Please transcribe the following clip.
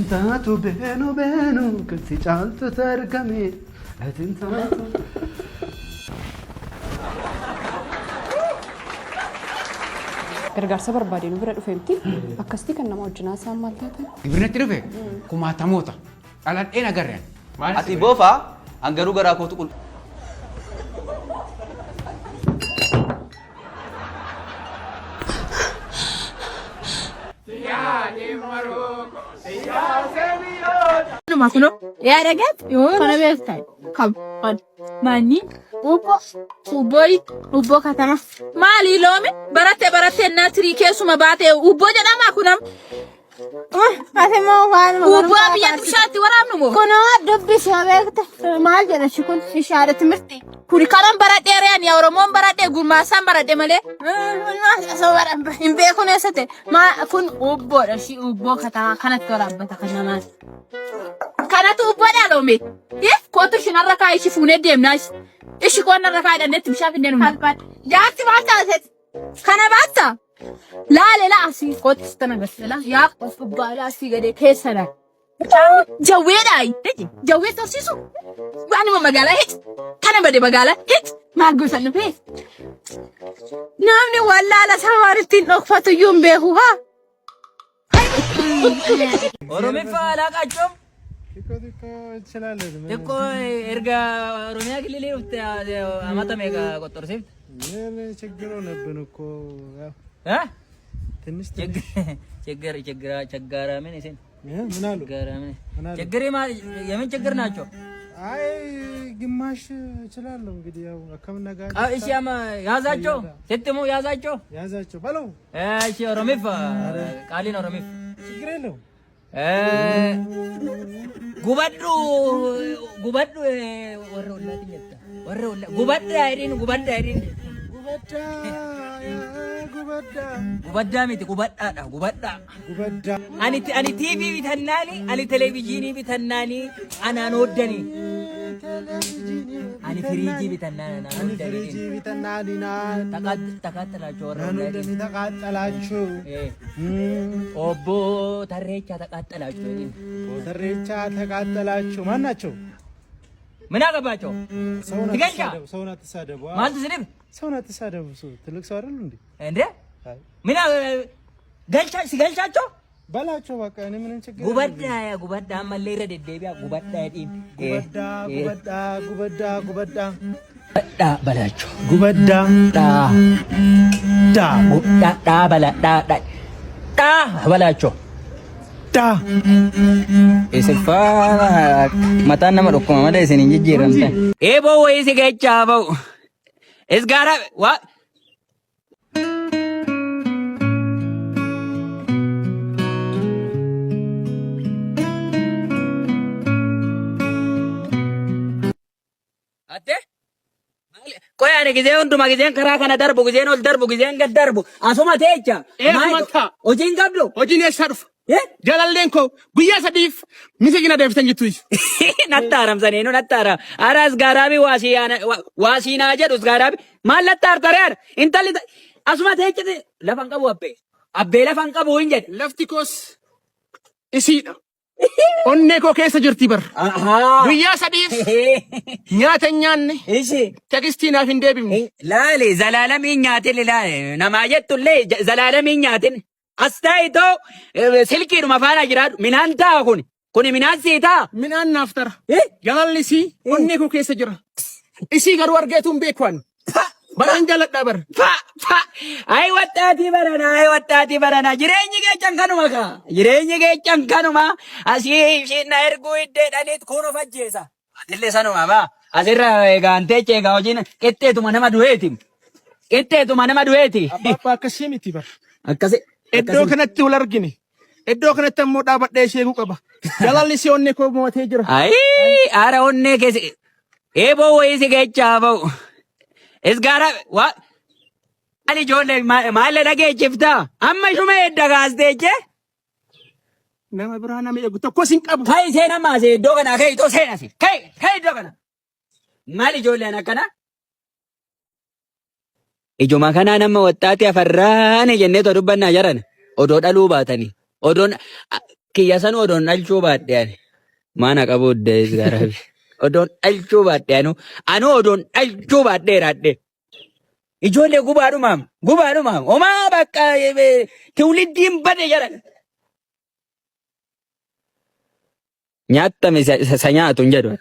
Atintaatu beenu kasi caaltu targame atintaatu. Gargaarsa barbaadeen bira dhufeemti akkasitti kan nama wajjinaa isaan maal taatan. Gibirnatti dhufe kumaatamoota dhaladheen agarreen. Ati boofaa hangaruu garaa kootu qulqullu. Makuno ya dagat yo kana bestai kam mani ubbo katana mali lomi barate na tri kesuma bate ubbo jada makunam ate mo wan ubbo biya tshati waramnu mo kono dubbi shabekta mal jana shikun ishare timirti kuri karam barate rean ya oromon barate gurma sam barate male so waram imbe kono sate ma kun ubbo da shi ubbo katana kana torabata kana mas kana tu ubbo da lomi kotu shinarra kai shifune demnash ishi konna rafa da net mishaf indenu halbat jaati bata set kana bata la asi kot stana gasela ya ubala asi gade kesara jawedai jawed torsisu bani mo magala hit kana bade magala hit magusan pe namni walla la sawaritin okfatu yumbe huwa Oromi fala kachom Eko erga Oromia kilili ufte amata mega kotorsift. Nene chegro nebnuko. ትንሽ ቸገራ ምን ይሰን ምን አሉ ቸገራ ምን ቸገሬ ማለት የምን ቸገር ናቸው? አይ ግማሽ እችላለሁ እንግዲህ ያው አከምና ጋር እሺማ ያዛቸው ስትሙ ያዛቸው በለው እሺ ኦሮሚፍ ቃሊን ኦሮሚፍ ችግር የለው ጉበዱ ወረውላትኝታ ወረውላ ጉበዳ አይዲን Gubadda miti gubadda. Ani TV bitannani, ani televizyiinii bitannani, anaan oddani. Ani firiijii bitannani, anaan oddani. Taqaxxalaachuu. Obbo Tarreechaa taqaxxalaachuu. ማን ናቸው? ምን አገባቸው? ሰውን አትሳደቡ። ማን ትስደብ? ሰውን አትሳደቡ። ትልቅ ሰው አይደል እንዴ? ምን ሲገልቻቸው በላቸው በቃ እኔ ምንም ችግር ጉበዳ ማለ ይረደደቢያ ጉበዳ ይዲን ጉበዳ በላቸው ጉበዳ በላቸው እስፋ ማታና መዶኮ ማዳ እሰን እንጂ ጀረምታ ኤቦ ወይስ ገጫበው እስጋራ ዋ አቴ ቆይ አኔ ጊዜውን ዱማ ጊዜን ከራ ከነ ደርቡ ጊዜን ወል ደርቡ ጊዜን ገደርቡ አሶማ ተቻ ማታ ኦጂን ጋብሎ ኦጂን የሰርፍ ጀላሌንኮ ጉያ ሰዲፍ ሚሰጊና ደፍተኝቱይ ነጣራም ዘኔ ነው ነጣራ አራስ ጋራቢ ዋሲና ጀዱስ ጋራቢ ማለጣር ተራር እንተል አሱማ ተጨ ለፈንቀቡ አቤ ለፈንቀቡ እንጀ ለፍቲኮስ እሲዳ ኦኔኮ ከሰ ጅርቲ በር ጉያ ሰዲፍ ኛተኛን እሺ ተክስቲና ፍንደብም ላሌ ዘላለም ኛቴል ላሌ ነማየቱሌ ዘላለም ኛቴን አስታይቶ ስልኪኑ መፋና ጅራዱ ሚናንታ ኩኒ ሚናንሲታ ሚናን ናፍተር ጀላልሲ ኦኔኮ ከሰ ጅራ እሲ ገሩ አርገቱን ቤኳን በረንጀለዳ በር አይ ወጣቲ በረና ጅሬኝ ገጨን ከኑማ አሲ ሲና እርጉ ይደዳኔት ኮኖ ፈጀሳ አትለሰኑ ማባ አሲራ ጋንቴቼ ጋውጂን ቅጤቱማ ነማ ዱዌቲ አባባ ከሲሚቲ በር አከሰ Iddoo kanatti wal argine. Iddoo kanatti ammoo dhaabadhee sheekuu qaba. Jalaalli si onnee koo mo'atee jira. Ayi ara onnee keessa eeboo wayii si geechaa ba'u. Isgaara waa ani ijoollee maalla dhageechiftaa amma ishuma edda gaasteeche. Nama biraa nama eegu tokko sin qabu. Kai seena maasee iddoo kanaa kai itoo seenasi. Kai iddoo kana. Maal ijoolleen akkana? Ijuma kana nama waxaati afarraane jennee to dubbannaa jaran odoo dhaluu baatanii odoon kiyya san odoon dhalchuu baadhe ani. Mana qabuudde isgaarabi. Odoon dhalchuu baadhe anu odoon dhalchuu baadhe raadhe. Ijoollee gubaadhumaam. Homaa bakka tiwliddiin bade jedhan. Nyaattame sa nyaatu hin jedhu.